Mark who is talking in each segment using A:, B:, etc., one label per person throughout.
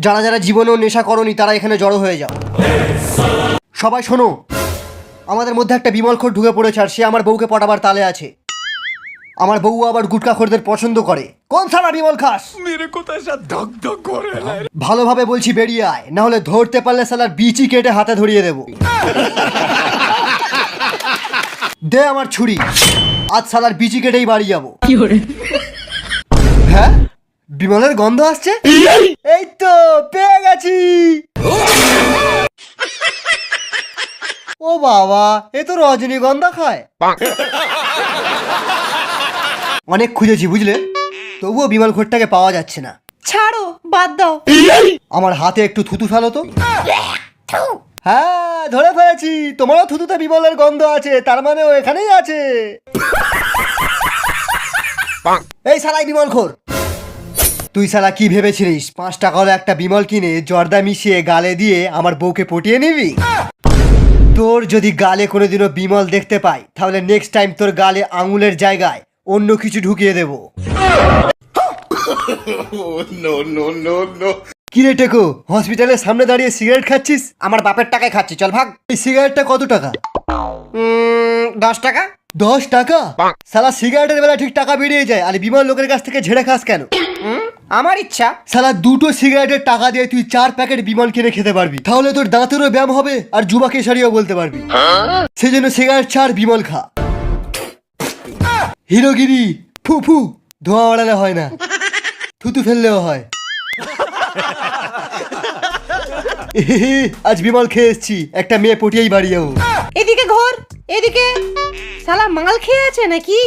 A: যারা যারা জীবনেও নেশা করনি তারা এখানে জড়ো হয়ে যাও। সবাই শোনো, আমাদের মধ্যে একটা বিমলখোর ঢুকে পড়েছে আর সে আমার বউকে পটাবার তালে আছে। আমার বউ আবার গুটখাখোরদের পছন্দ করে। কোন সারা বিমল খাস? ভালোভাবে বলছি বেরিয়ে আয়, না হলে ধরতে পারলে সালার বিচি কেটে হাতে ধরিয়ে দেব। দে আমার ছুরি, আজ সালার বিচি কেটেই বাড়ি যাবো। হ্যাঁ, বিমলের গন্ধ আসছে। এই তো পেয়ে গেছি। ও বাবা, এ তো রজনীগন্ধা খায়। অনেক খুঁজেছি বুঝলে, তবুও বিমল ঘোরটাকে পাওয়া যাচ্ছে না।
B: ছাড়ো, বাদ দাও।
A: আমার হাতে একটু থুতু ফেলো তো। হ্যাঁ, ধরে ফেলেছি, তোমারও থুতুতে বিমলের গন্ধ আছে, তার মানে ও এখানেই আছে। এই শালাই বিমল খোর, তুই শালা কি ভেবেছিলিস 5 টাকা হলে একটা বিমল কিনে জর্দা মিশিয়ে গালে দিয়ে আমার বউকে পটিয়ে নিবি? তোর যদি গালে কোনোদিনও বিমল দেখতে পাই, তাহলে নেক্সট টাইম তোর গালে আঙুলের জায়গায় অন্য কিছু ঢুকিয়ে দেব। কিরে টেকো, হসপিটালের সামনে দাঁড়িয়ে সিগারেট খাচ্ছিস?
B: আমার বাপের টাকায় খাচ্ছি, চল ভাগ।
A: এই সিগারেটটা কত টাকা?
B: 10 টাকা।
A: 10 টাকা? শালা সিগারেটের বেলা ঠিক টাকা বেরিয়ে যায়, আর বিমল লোকের কাছ থেকে ঝেড়ে খাস কেন?
B: আমার ইচ্ছা।
A: শালা 2টো সিগারেটের টাকা দিয়ে তুই 4 প্যাকেট বিমল কিনে খেতে পারবি, তাহলে তোর দাঁতেরও ব্যায়াম হবে আর যুবা কেশারিও বলতে পারবি। সেই জন্য সিগারেট ছাড়, বিমল খা। হিরোগিরি ফু ফু, ধোঁয়া ওড়ালে হয় না, থুতু ফেললেও হয়। আজ বিমল খেয়ে এসছি, একটা মেয়ে পটিয়েই বাড়ি যাবো।
B: এদিকে ঘর, এদিকে। শালা মাল খেয়ে আছে নাকি?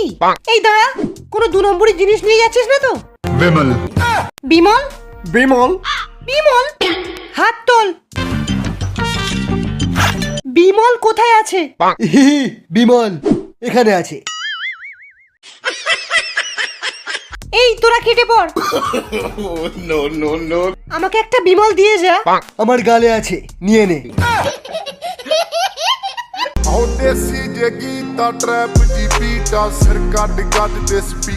B: এই দাঁড়া, কোনো 2 নম্বরী জিনিস নিয়ে যাচ্ছিস না তো?
C: বিমল।
B: বিমল?
A: বিমল?
B: বিমল? হাত তোল। বিমল কোথায় আছে?
A: বিমল এখানে আছে।
B: এই তোরা কেটে পড়। আমাকে একটা বিমল দিয়ে যা।
A: আমার গালে আছে, নিয়ে নে।
D: ਦੇਸੀ ਜੇ ਗੀਤਾ ਟਰੈਪ ਦੀ ਬੀਟਾ ਸਿਰ ਕੱਢ ਕੱਢ ਦੇ ਸਪੀਕਰ